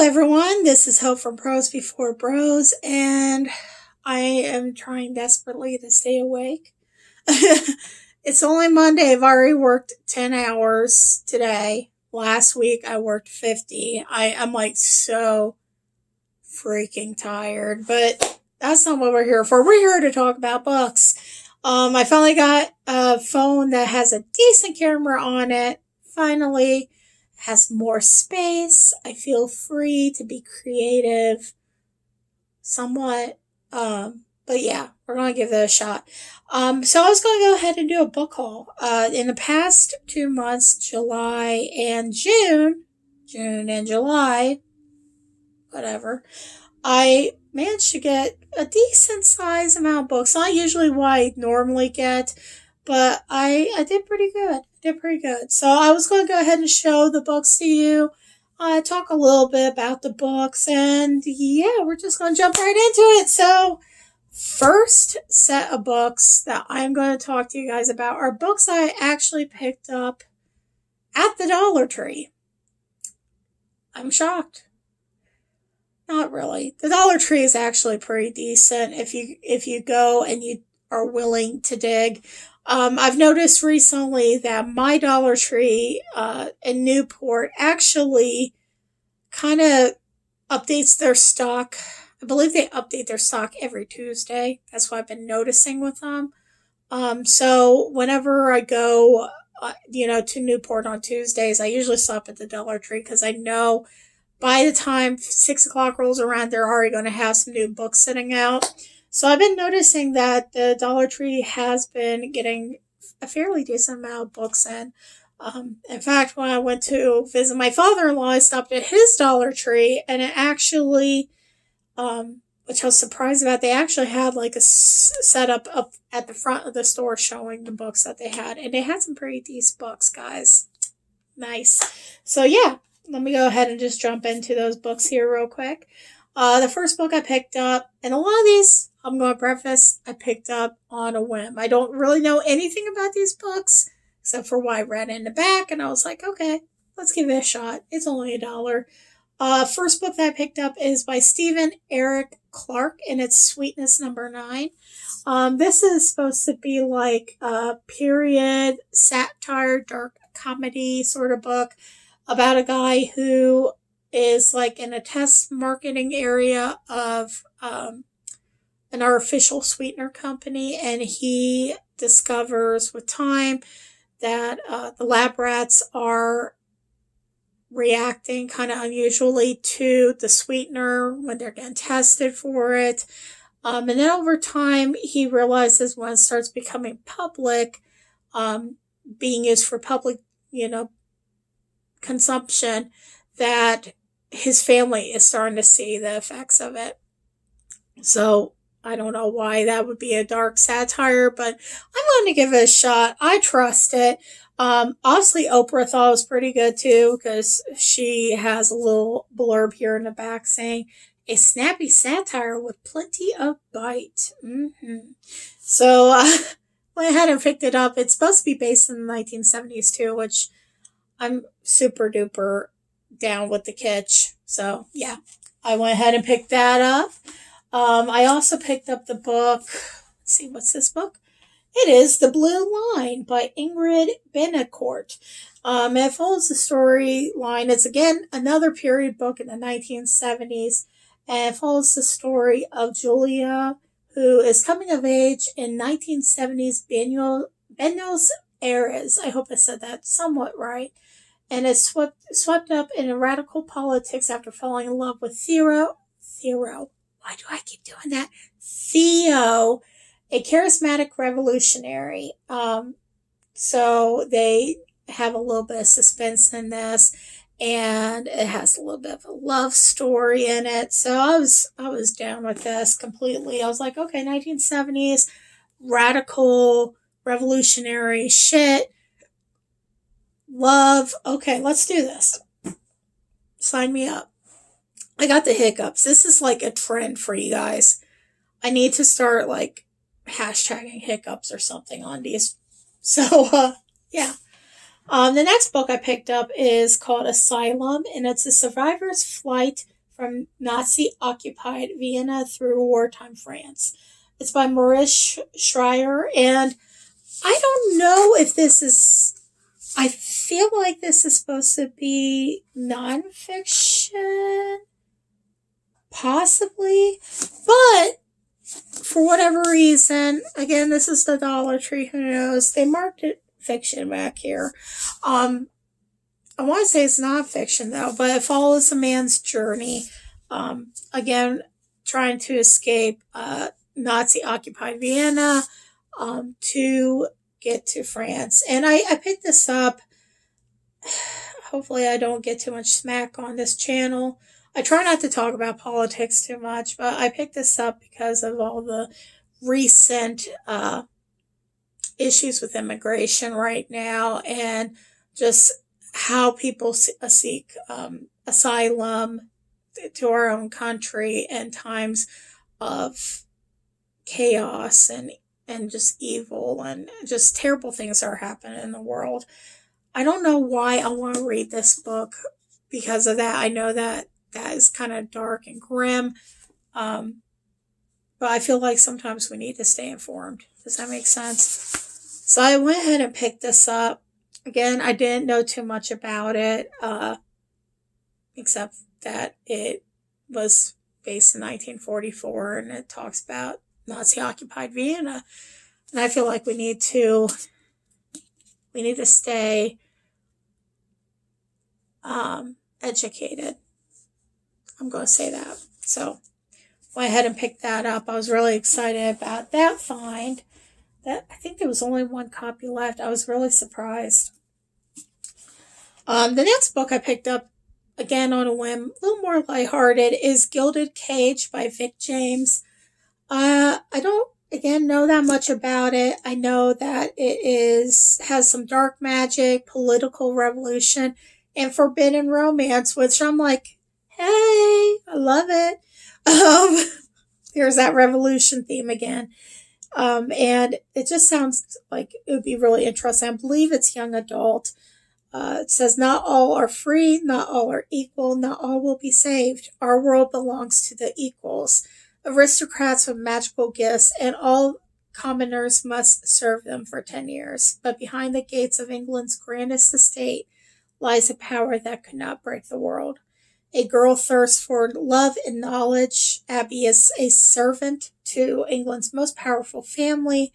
everyone. This is Hope from Pros Before Bros, and I am trying desperately to stay awake. It's only Monday. I've already worked 10 hours today. Last week I worked 50. I'm like so freaking tired, but that's not what we're here for. We're here to talk about books. I finally got a phone that has a decent camera on it. Finally, has more space. I feel free to be creative somewhat. But yeah, we're going to give that a shot. So I was going to go ahead and do a book haul. In the past 2 months, July and June and July, whatever, I managed to get a decent size amount of books. Not usually what I normally get, but I did pretty good. So I was going to go ahead and show the books to you. Talk a little bit about the books, and yeah, we're just going to jump right into it. So, first set of books that I'm going to talk to you guys about are books I actually picked up at the Dollar Tree. I'm shocked. Not really. The Dollar Tree is actually pretty decent if you go and you are willing to dig. I've noticed recently that my Dollar Tree in Newport actually kind of updates their stock. I believe they update their stock every Tuesday. That's what I've been noticing with them. So whenever I go, to Newport on Tuesdays, I usually stop at the Dollar Tree because I know by the time 6 o'clock rolls around, they're already going to have some new books sitting out. So I've been noticing that the Dollar Tree has been getting a fairly decent amount of books in. In fact, when I went to visit my father-in-law, I stopped at his Dollar Tree, and it actually, which I was surprised about, they actually had like a setup up at the front of the store showing the books that they had, and they had some pretty decent books, guys. Nice. So yeah, let me go ahead and just jump into those books here real quick. The first book I picked up, and a lot of these, I'm going to preface, I picked up on a whim. I don't really know anything about these books, except for what I read in the back, and I was like, okay, let's give it a shot. It's only $1. First book that I picked up is by Stephen Eric Clark, and it's Sweetness Number 9. This is supposed to be like a period satire, dark comedy sort of book about a guy who is like in a test marketing area of an artificial sweetener company, and he discovers with time that the lab rats are reacting kind of unusually to the sweetener when they're getting tested for it. And then over time, he realizes when it starts becoming public, being used for public, consumption, that his family is starting to see the effects of it. So I don't know why that would be a dark satire, but I'm going to give it a shot. I trust it. Obviously, Oprah thought it was pretty good too, because she has a little blurb here in the back saying, a snappy satire with plenty of bite. So went ahead and picked it up. It's supposed to be based in the 1970s too, which I'm super duper down with the kitsch. So yeah, I went ahead and picked that up. I also picked up the book. Let's see, what's this book? It is The Blue Line by Ingrid Betancourt. It follows the storyline. It's again another period book in the 1970s, and it follows the story of Julia, who is coming of age in 1970s Buenos Aires. I hope I said that somewhat right. And is swept up in radical politics after falling in love with Theo. Why do I keep doing that? Theo, a charismatic revolutionary. So they have a little bit of suspense in this, and it has a little bit of a love story in it. So I was down with this completely. I was like, okay, 1970s radical revolutionary shit. Love. Okay, let's do this. Sign me up. I got the hiccups. This is like a trend for you guys. I need to start like hashtagging hiccups or something on these. So, yeah. The next book I picked up is called Asylum, and it's a survivor's flight from Nazi-occupied Vienna through wartime France. It's by Maurice Schreier, and I don't know if this is. I feel like this is supposed to be nonfiction, possibly, but for whatever reason, again, this is the Dollar Tree. Who knows? They marked it fiction back here. I want to say it's nonfiction though, but it follows a man's journey. Again, trying to escape Nazi-occupied Vienna to get to France. And I picked this up. Hopefully, I don't get too much smack on this channel. I try not to talk about politics too much, but I picked this up because of all the recent issues with immigration right now and just how people seek asylum to our own country in times of chaos and just evil and just terrible things are happening in the world. I don't know why I want to read this book because of that. I know that is kind of dark and grim, but I feel like sometimes we need to stay informed. Does that make sense? So I went ahead and picked this up. Again, I didn't know too much about it, except that it was based in 1944 and it talks about Nazi-occupied Vienna. And I feel like we need to stay educated. I'm going to say that. So went ahead and picked that up. I was really excited about that find. That I think there was only one copy left. I was really surprised. The next book I picked up, again on a whim, a little more lighthearted, is Gilded Cage by Vic James. I don't, again, know that much about it. I know that it has some dark magic, political revolution, and forbidden romance, which I'm like, hey, I love it. There's that revolution theme again. And it just sounds like it would be really interesting. I believe it's young adult. It says, not all are free, not all are equal, not all will be saved. Our world belongs to the equals, aristocrats with magical gifts, and all commoners must serve them for 10 years. But behind the gates of England's grandest estate lies a power that could not break the world. A girl thirsts for love and knowledge. Abby is a servant to England's most powerful family,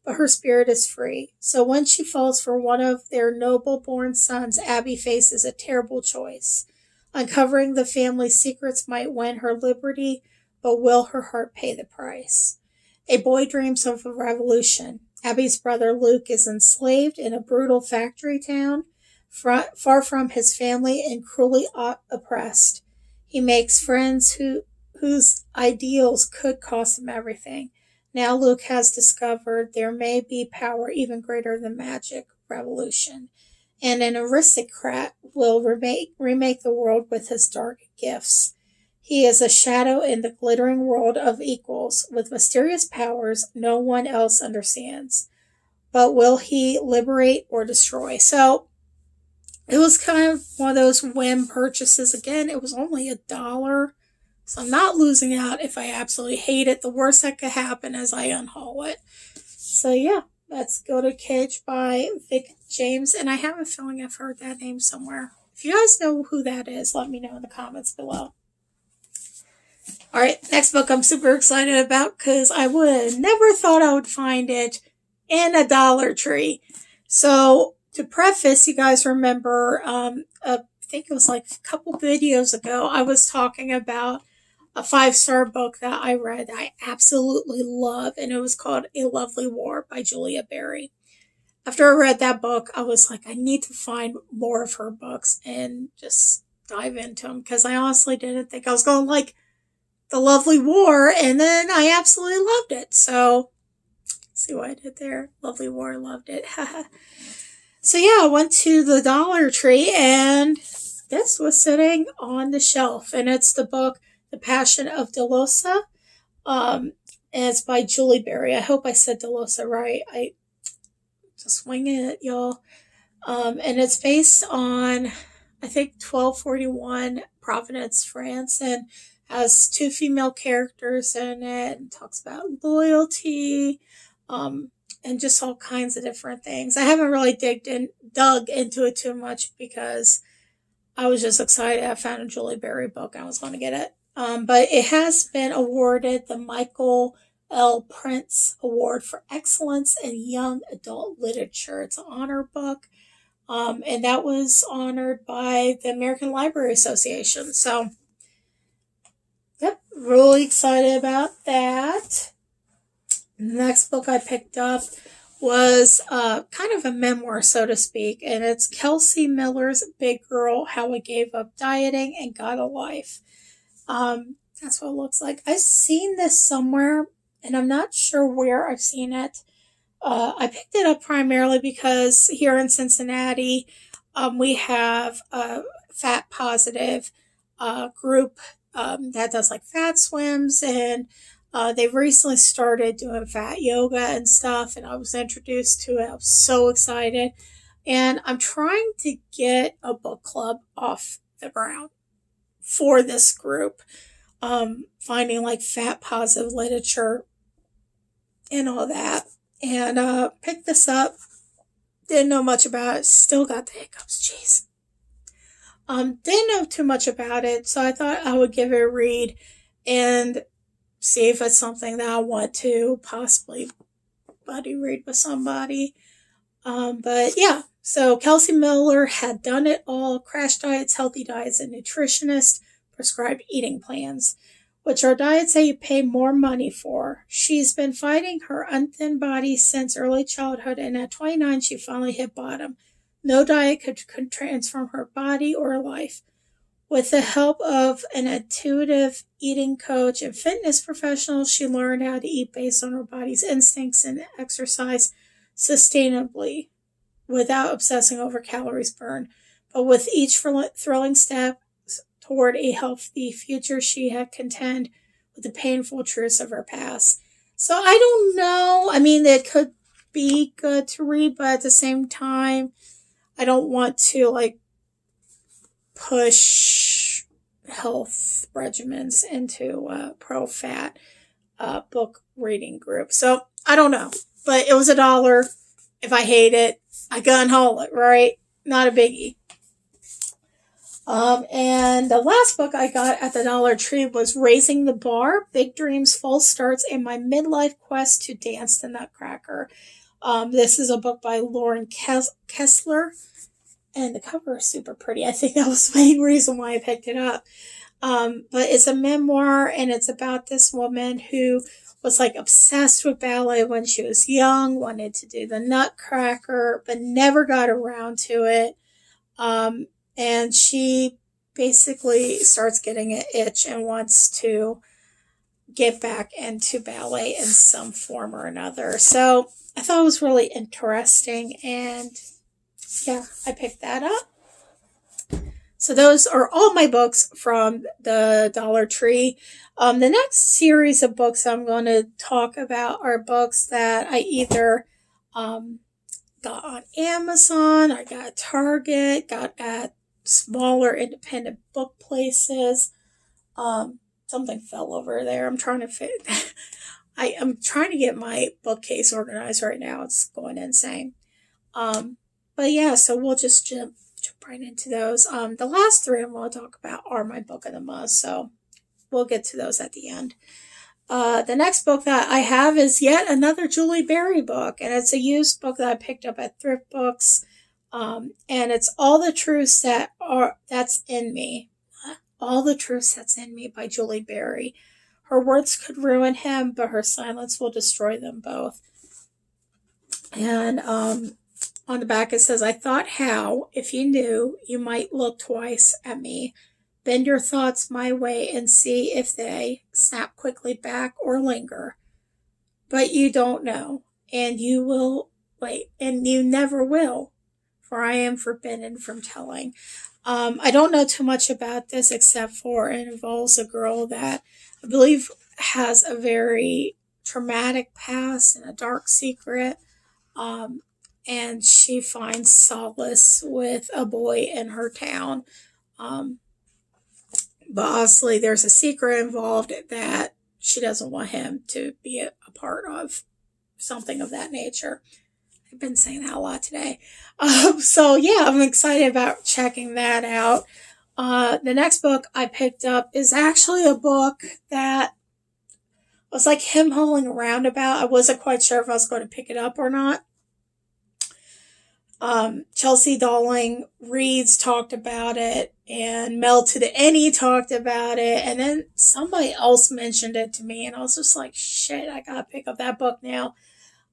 but her spirit is free. So when she falls for one of their noble-born sons, Abby faces a terrible choice. Uncovering the family's secrets might win her liberty, but will her heart pay the price? A boy dreams of a revolution. Abby's brother Luke is enslaved in a brutal factory town, far from his family and cruelly oppressed. He makes friends whose ideals could cost him everything. Now Luke has discovered there may be power even greater than magic, revolution, and an aristocrat will remake the world with his dark gifts. He is a shadow in the glittering world of equals, with mysterious powers no one else understands. But will he liberate or destroy? So, it was kind of one of those whim purchases. Again, it was only $1. So I'm not losing out if I absolutely hate it. The worst that could happen is I unhaul it. So yeah, that's Gilded Cage by Vic James. And I have a feeling I've heard that name somewhere. If you guys know who that is, let me know in the comments below. Alright, next book I'm super excited about because I would have never thought I would find it in a Dollar Tree. So to preface, you guys remember, I think it was like a couple videos ago, I was talking about a 5-star book that I read that I absolutely love, and it was called A Lovely War by Julia Barry. After I read that book, I was like, I need to find more of her books and just dive into them, because I honestly didn't think I was going to like The Lovely War, and then I absolutely loved it. So, see what I did there? Lovely War, loved it. So yeah, I went to the Dollar Tree, and this was sitting on the shelf, and it's the book The Passion of Delosa, and it's by Julie Berry. I hope I said Delosa right. I just winging it, y'all. And it's based on, I think, 1241 Providence, France, and has two female characters in it and talks about loyalty, um, and just all kinds of different things. I haven't really dug into it too much because I was just excited. I found a Julie Berry book. I was going to get it. But it has been awarded the Michael L. Prince Award for Excellence in Young Adult Literature. It's an honor book. And that was honored by the American Library Association. So, yep, really excited about that. The next book I picked up was kind of a memoir, so to speak, and it's Kelsey Miller's Big Girl, How I Gave Up Dieting and Got a Life. That's what it looks like. I've seen this somewhere, and I'm not sure where I've seen it. I picked it up primarily because here in Cincinnati, we have a fat positive group that does like fat swims, and they've recently started doing fat yoga and stuff, and I was introduced to it. I was so excited. And I'm trying to get a book club off the ground for this group, finding like fat positive literature and all that. And picked this up. Didn't know much about it. Still got the hiccups. Jeez. Didn't know too much about it, so I thought I would give it a read and see if it's something that I want to possibly buddy read with somebody. But yeah, so Kelsey Miller had done it all: crash diets, healthy diets, and nutritionist prescribed eating plans, which are diets that you pay more money for. She's been fighting her unthin body since early childhood, and at 29, she finally hit bottom. No diet could transform her body or life. With the help of an intuitive eating coach and fitness professional, she learned how to eat based on her body's instincts and exercise sustainably without obsessing over calories burned. But with each thrilling step toward a healthy future, she had contend with the painful truths of her past. So I don't know. I mean, it could be good to read, but at the same time, I don't want to like push health regimens into a pro-fat book reading group. So I don't know, but it was $1. If I hate it, I gun haul it, right? Not a biggie. And the last book I got at the Dollar Tree was Raising the Bar, Big Dreams, False Starts, and My Midlife Quest to Dance the Nutcracker. This is a book by Lauren Kessler, and the cover is super pretty. I think that was the main reason why I picked it up. But it's a memoir, and it's about this woman who was like obsessed with ballet when she was young, wanted to do the Nutcracker, but never got around to it. And she basically starts getting an itch and wants to get back into ballet in some form or another. So I thought it was really interesting, and yeah, I picked that up. So those are all my books from the Dollar Tree. The next series of books I'm going to talk about are books that I either got on Amazon, I got at Target, got at smaller independent book places. Something fell over there. I'm trying to fit. I am trying to get my bookcase organized right now. It's going insane. But yeah, so we'll just jump right into those. The last three I'm going to talk about are my book of the month, so we'll get to those at the end. The next book that I have is yet another Julie Berry book, and it's a used book that I picked up at Thrift Books. And it's All the Truths That's in Me. All the Truths That's in Me by Julie Berry. Her words could ruin him, but her silence will destroy them both. And on the back it says, I thought how, if you knew, you might look twice at me. Bend your thoughts my way and see if they snap quickly back or linger. But you don't know, and you will wait, and you never will. For I am forbidden from telling. I don't know too much about this except for it involves a girl that I believe has a very traumatic past and a dark secret. And she finds solace with a boy in her town. But honestly, there's a secret involved that she doesn't want him to be a part of, something of that nature. I've been saying that a lot today. So yeah, I'm excited about checking that out. The next book I picked up is actually a book that was like him hauling around about. I wasn't quite sure if I was going to pick it up or not. Chelsea Darling Reads talked about it, and Melted Any talked about it, and then somebody else mentioned it to me, and I was just like, shit, I gotta pick up that book now.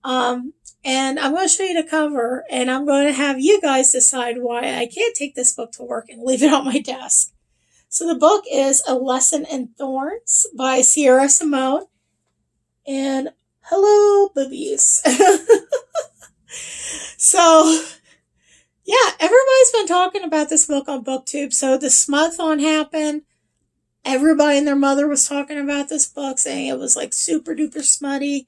Um, and I'm going to show you the cover, and I'm going to have you guys decide why I can't take this book to work and leave it on my desk. So the book is A Lesson in Thorns by Sierra Simone, and hello, boobies. So yeah, everybody's been talking about this book on BookTube. So the Smuthon happened. Everybody and their mother was talking about this book, saying it was like super duper smutty.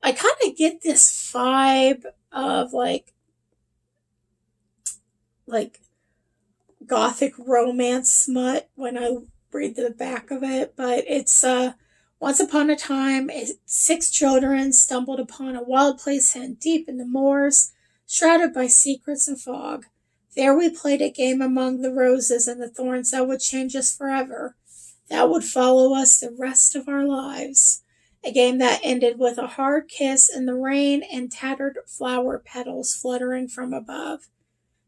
I kind of get this vibe of like gothic romance smut when I read the back of it, but it's once upon a time, six children stumbled upon a wild place hidden deep in the moors, shrouded by secrets and fog. There we played a game among the roses and the thorns that would change us forever, that would follow us the rest of our lives. A game that ended with a hard kiss in the rain and tattered flower petals fluttering from above.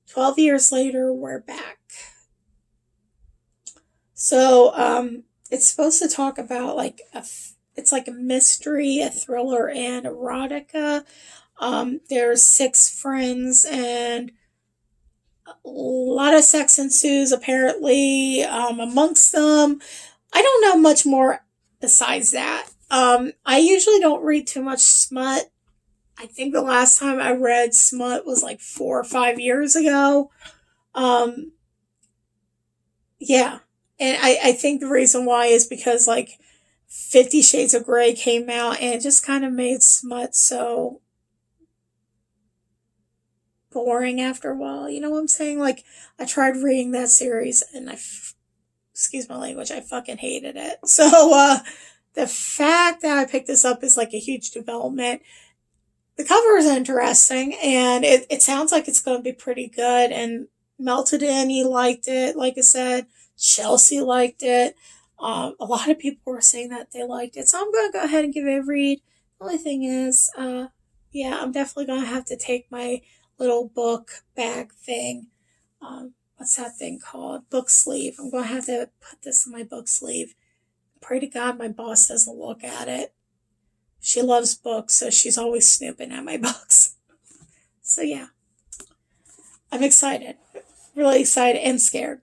12 years later, we're back. So, it's supposed to talk about it's like a mystery, a thriller, and erotica. There's six friends, and a lot of sex ensues apparently amongst them. I don't know much more besides that. I usually don't read too much smut. I think the last time I read smut was like 4 or 5 years ago. Um, yeah. And I think the reason why is because like 50 Shades of Grey came out and it just kind of made smut so boring after a while. You know what I'm saying? Like, I tried reading that series and excuse my language, I fucking hated it. So, the fact that I picked this up is like a huge development. The cover is interesting and it sounds like it's going to be pretty good. And Melted In, he liked it. Like I said, Chelsea liked it. A lot of people were saying that they liked it. So I'm going to go ahead and give it a read. The only thing is, yeah, I'm definitely going to have to take my little book bag thing. What's that thing called? Book sleeve. I'm going to have to put this in my book sleeve. Pray to God my boss doesn't look at it. She loves books, so she's always snooping at my books. So yeah, I'm excited. Really excited and scared.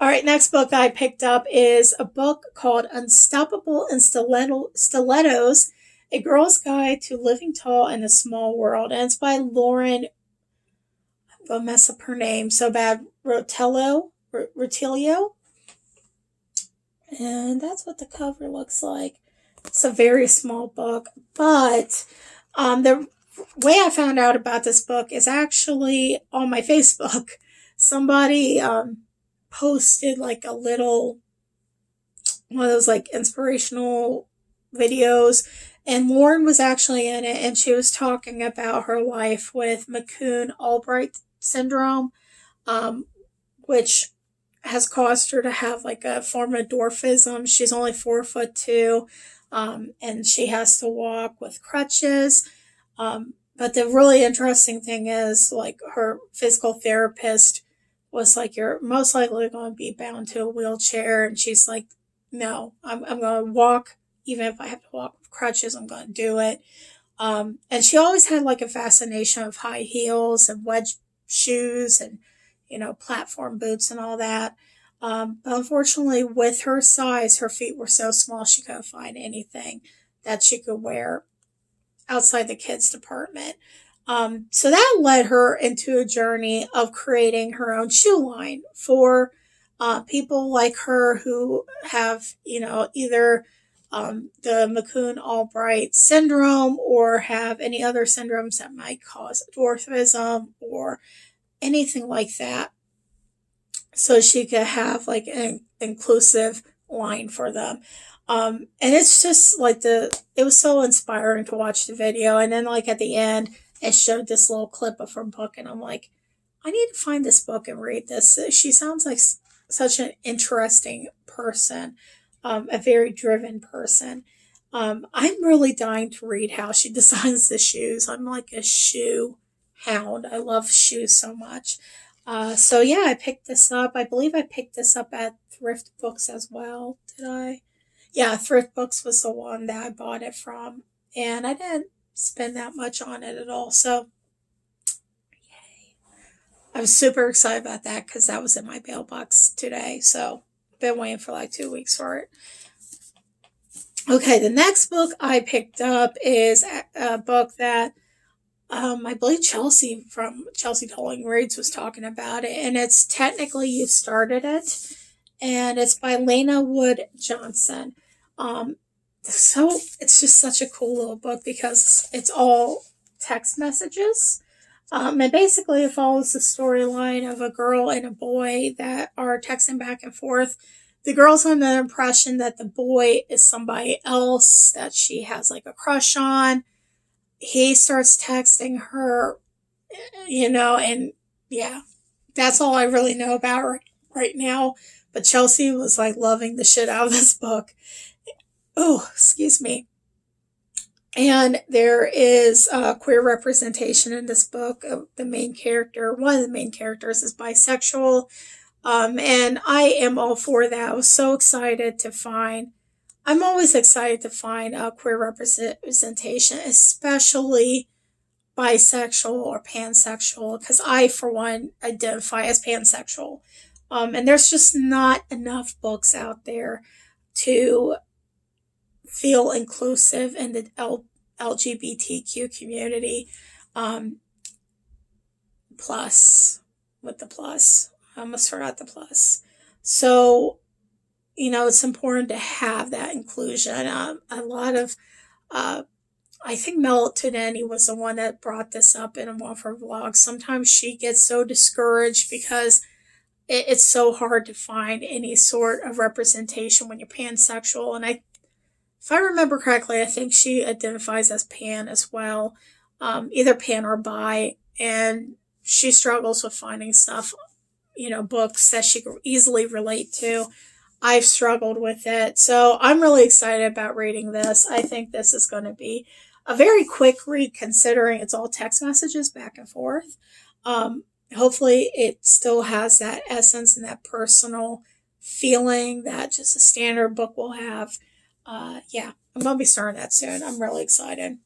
All right, next book I picked up is a book called Unstoppable in Stilettos, A Girl's Guide to Living Tall in a Small World. And it's by Lauren, I'm going to mess up her name so bad, Rotilio. And that's what the cover looks like. It's a very small book, but the way I found out about this book is actually on my Facebook. Somebody posted like a little one of those like inspirational videos, and Lauren was actually in it, and she was talking about her life with McCune-Albright syndrome, which has caused her to have like a form of dwarfism. She's only 4'2", and she has to walk with crutches. But the really interesting thing is, like, her physical therapist was like, "You're most likely going to be bound to a wheelchair," and she's like, "No, I'm going to walk, even if I have to walk with crutches. I'm going to do it." And she always had like a fascination of high heels and wedge shoes and platform boots and all that. But unfortunately, with her size, her feet were so small she couldn't find anything that she could wear outside the kids' department. So that led her into a journey of creating her own shoe line for people like her who have, either the McCune-Albright syndrome or have any other syndromes that might cause dwarfism or anything like that. so she could have like an inclusive line for them. And it's just like it was so inspiring to watch the video. And then like at the end, it showed this little clip of her book, and I'm like, I need to find this book and read this. She sounds like such an interesting person, a very driven person. I'm really dying to read how she designs the shoes. I'm like a shoe hound. I love shoes so much. So yeah, I picked this up. I believe I picked this up at Thrift Books as well. Did I? Yeah, Thrift Books was the one that I bought it from, and I didn't spend that much on it at all. So I was super excited about that because that was in my mailbox today. So been waiting for like 2 weeks for it. Okay, the next book I picked up is a book that I believe Chelsea from Chelsea Tolling Reads was talking about it, and it's Technically You Started It, and it's by Lena Wood Johnson. So it's just such a cool little book because it's all text messages. And basically, it follows the storyline of a girl and a boy that are texting back and forth. The girl's under the impression that the boy is somebody else that she has like a crush on. He starts texting her, and yeah, that's all I really know about right now. But Chelsea was like loving the shit out of this book. Oh, excuse me. And there is queer representation in this book. The main character, one of the main characters, is bisexual. And I am all for that. I was so excited to find, I'm always excited to find queer representation, especially bisexual or pansexual, because I, for one, identify as pansexual. And there's just not enough books out there to feel inclusive in the LGBTQ community. Plus, with the plus, I almost forgot the plus. So, it's important to have that inclusion. A lot of, I think Mel Teneni was the one that brought this up in one of her vlogs. Sometimes she gets so discouraged because it's so hard to find any sort of representation when you're pansexual. And if I remember correctly, I think she identifies as pan as well, either pan or bi, and she struggles with finding stuff, books that she could easily relate to. I've struggled with it, so I'm really excited about reading this. I think this is going to be a very quick read considering it's all text messages back and forth. Hopefully it still has that essence and that personal feeling that just a standard book will have. Yeah, I'm going to be starting that soon. I'm really excited.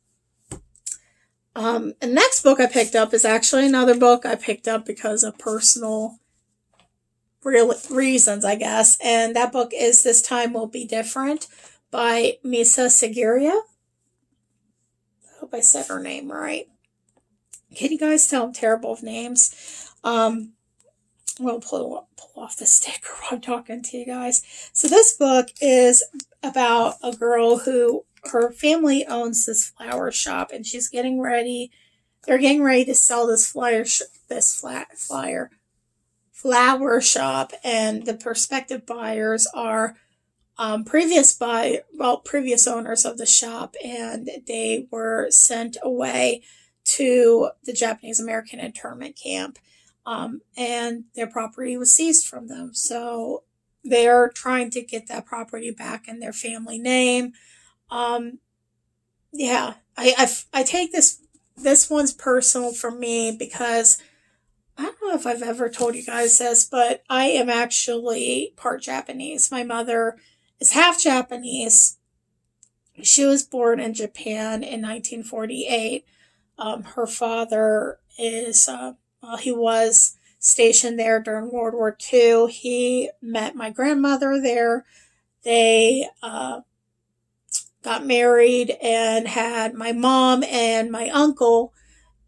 The next book I picked up is actually another book I picked up because of personal reasons, I guess. And that book is This Time Will Be Different by Misa Sigiriya. I hope I said her name right. Can you guys tell I'm terrible with names? We'll pull off the sticker while I'm talking to you guys. So this book is about a girl who, her family owns this flower shop, and she's getting ready. They're getting ready to sell this flower shop, and the prospective buyers are previous owners of the shop, and they were sent away to the Japanese American internment camp, and their property was seized from them. So they're trying to get that property back in their family name. Yeah, I take this one's personal for me because I don't know if I've ever told you guys this, but I am actually part Japanese. My mother is half Japanese. She was born in Japan in 1948. Her father is, he was stationed there during World War II. He met my grandmother there. They got married and had my mom and my uncle.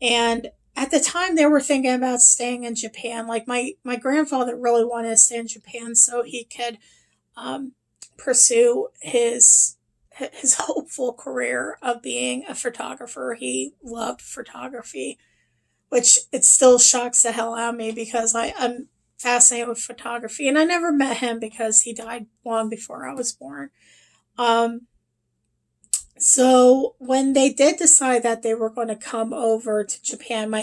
And at the time, they were thinking about staying in Japan. Like my grandfather really wanted to stay in Japan so he could pursue his hopeful career of being a photographer. He loved photography, which it still shocks the hell out of me because fascinated with photography. And I never met him because he died long before I was born. Um, so when they did decide that they were going to come over to Japan,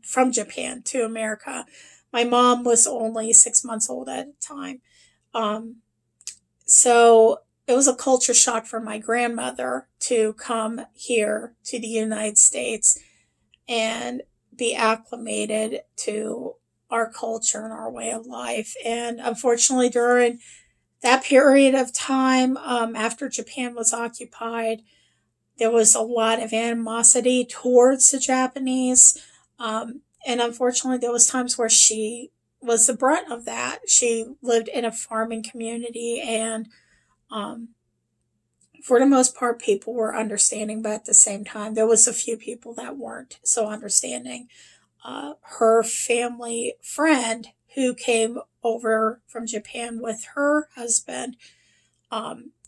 from Japan to America, my mom was only 6 months old at the time. Um, so it was a culture shock for my grandmother to come here to the United States and be acclimated to our culture and our way of life. And unfortunately, during that period of time, after Japan was occupied, there was a lot of animosity towards the Japanese. And unfortunately, there was times where she was the brunt of that. She lived in a farming community, and um, for the most part, people were understanding, but at the same time, there was a few people that weren't so understanding. Her family friend who came over from Japan with her husband,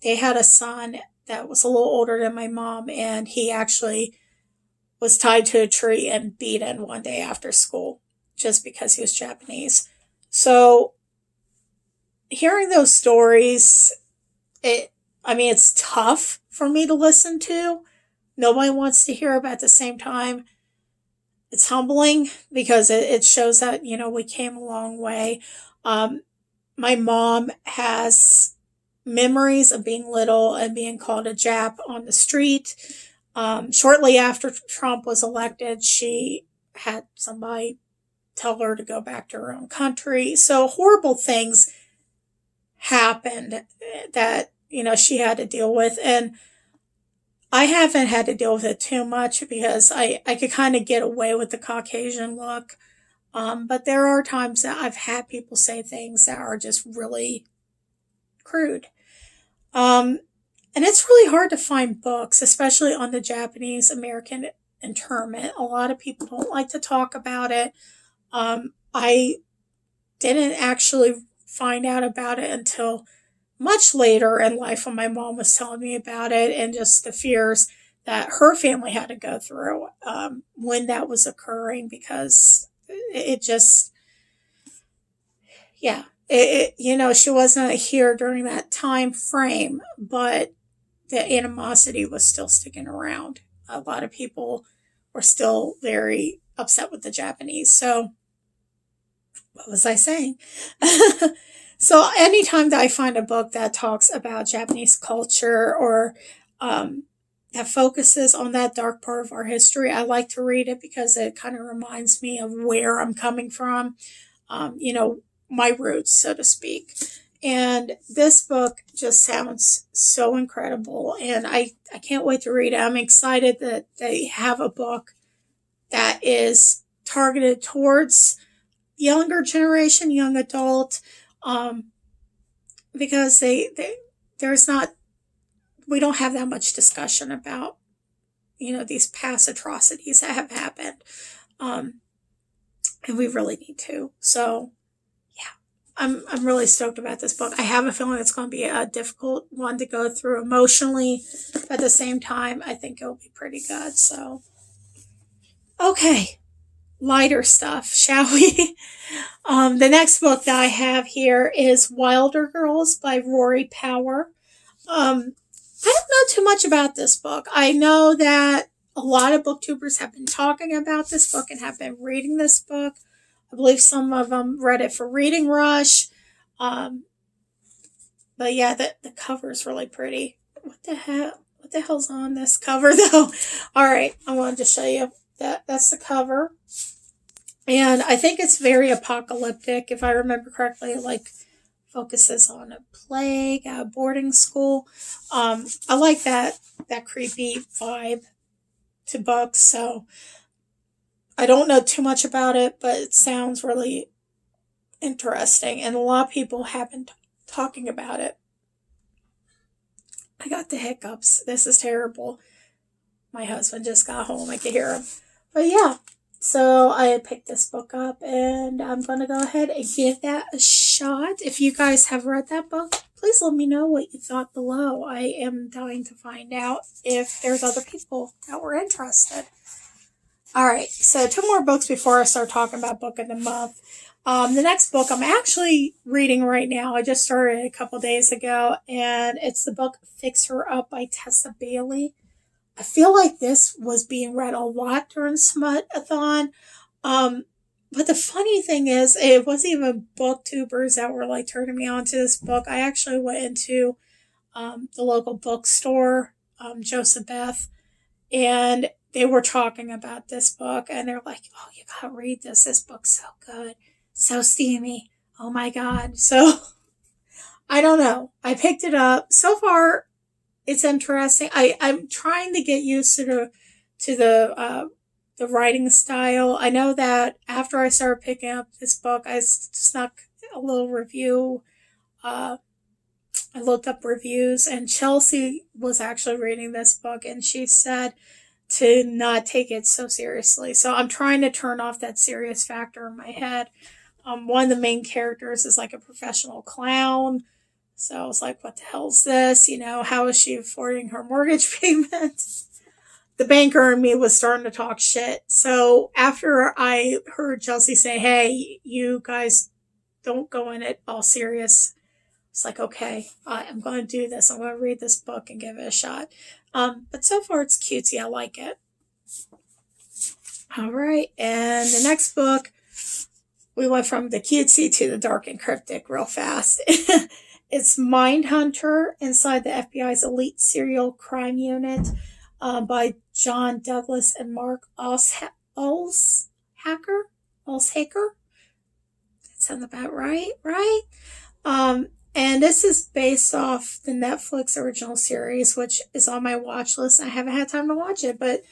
they had a son that was a little older than my mom, and he actually was tied to a tree and beaten one day after school just because he was Japanese. So hearing those stories, it I mean it's tough for me to listen to. Nobody wants to hear, but at the same time, it's humbling because it shows that, we came a long way. Um, my mom has memories of being little and being called a Jap on the street. Shortly after Trump was elected, she had somebody tell her to go back to her own country. So horrible things happened that, she had to deal with. And I haven't had to deal with it too much because I could kind of get away with the Caucasian look. But there are times that I've had people say things that are just really crude. Um, and it's really hard to find books, especially on the Japanese American internment. A lot of people don't like to talk about it. I didn't actually find out about it until much later in life when my mom was telling me about it and just the fears that her family had to go through when that was occurring because it just, yeah, she wasn't here during that time frame, but the animosity was still sticking around. A lot of people were still very upset with the Japanese. So, what was I saying? So, anytime that I find a book that talks about Japanese culture or that focuses on that dark part of our history, I like to read it because it kind of reminds me of where I'm coming from, my roots, so to speak. And this book just sounds so incredible, and I can't wait to read it. I'm excited that they have a book that is targeted towards younger generation, young adult, um, because there's not we don't have that much discussion about these past atrocities that have happened, um, and we really need to. So yeah, I'm really stoked about this book. I have a feeling it's going to be a difficult one to go through emotionally, but at the same time, I think it'll be pretty good. So okay, lighter stuff, shall we? The next book that I have here is Wilder Girls by Rory Power. I don't know too much about this book. I know that a lot of booktubers have been talking about this book and have been reading this book. I believe some of them read it for Reading Rush. Um, but yeah, the cover is really pretty. What the hell? What the hell's on this cover though? All right, I wanted to show you that's the cover. And I think it's very apocalyptic, if I remember correctly, like focuses on a plague, a boarding school. I like that creepy vibe to books, so I don't know too much about it, but it sounds really interesting, and a lot of people have been talking about it. I got the hiccups. This is terrible. My husband just got home. I could hear him. But yeah, so I picked this book up and I'm going to go ahead and give that a shot. If you guys have read that book, please let me know what you thought below. I am dying to find out if there's other people that were interested. All right, so two more books before I start talking about book of the month. The next book I'm actually reading right now, I just started a couple days ago, and it's the book Fix Her Up by Tessa Bailey. I feel like this was being read a lot during Smut-a-thon. Um, but the funny thing is, it wasn't even booktubers that were like turning me on to this book. I actually went into the local bookstore, Joseph Beth, and they were talking about this book, and they're like, "Oh, you gotta read this. This book's so good, so steamy. Oh my god!" So I don't know. I picked it up. So far, it's interesting. I'm trying to get used to the writing style. I know that after I started picking up this book, I snuck a little review. Uh, I looked up reviews, and Chelsea was actually reading this book, and she said to not take it so seriously. So I'm trying to turn off that serious factor in my head. One of the main characters is like a professional clown. So I was like, what the hell's this? You know, how is she affording her mortgage payment? The banker in me was starting to talk shit. So after I heard Chelsea say, hey, you guys don't go in it all serious, it's like, okay, I'm going to do this. I'm going to read this book and give it a shot. But so far it's cutesy. I like it. All right. And the next book, we went from the cutesy to the dark and cryptic real fast. It's Mindhunter Inside the FBI's Elite Serial Crime Unit by John Douglas and Mark Allshacker. That sounds about right, right? And this is based off the Netflix original series, which is on my watch list. I haven't had time to watch it, but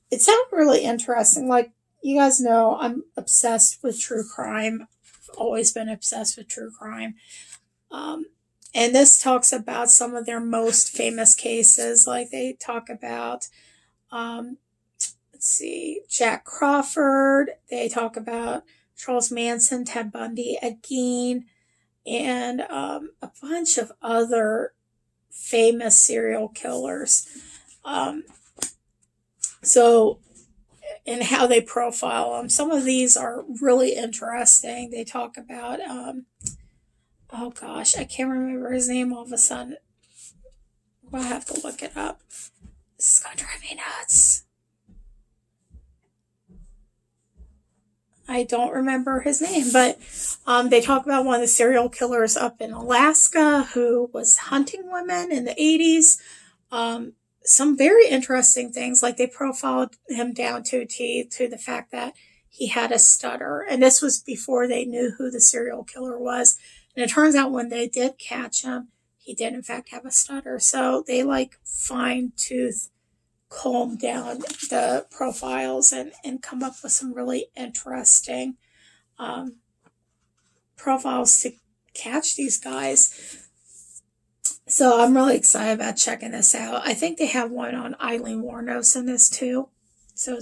it sounded really interesting. Like, you guys know, I'm obsessed with true crime. I've always been obsessed with true crime. And this talks about some of their most famous cases. Like, they talk about, let's see, Jack Crawford. They talk about Charles Manson, Ted Bundy, Ed Gein, and a bunch of other famous serial killers. So, and how they profile them. Some of these are really interesting. They talk about, oh gosh, I can't remember his name all of a sudden. I'll have to look it up. This is going to drive me nuts. I don't remember his name, but they talk about one of the serial killers up in Alaska who was hunting women in the 80s. Some very interesting things, like they profiled him down to a T to the fact that he had a stutter. And this was before they knew who the serial killer was. And it turns out when they did catch him, he did in fact have a stutter. So they like fine tooth comb down the profiles and come up with some really interesting profiles to catch these guys. So I'm really excited about checking this out. I think they have one on Eileen Wuornos in this too.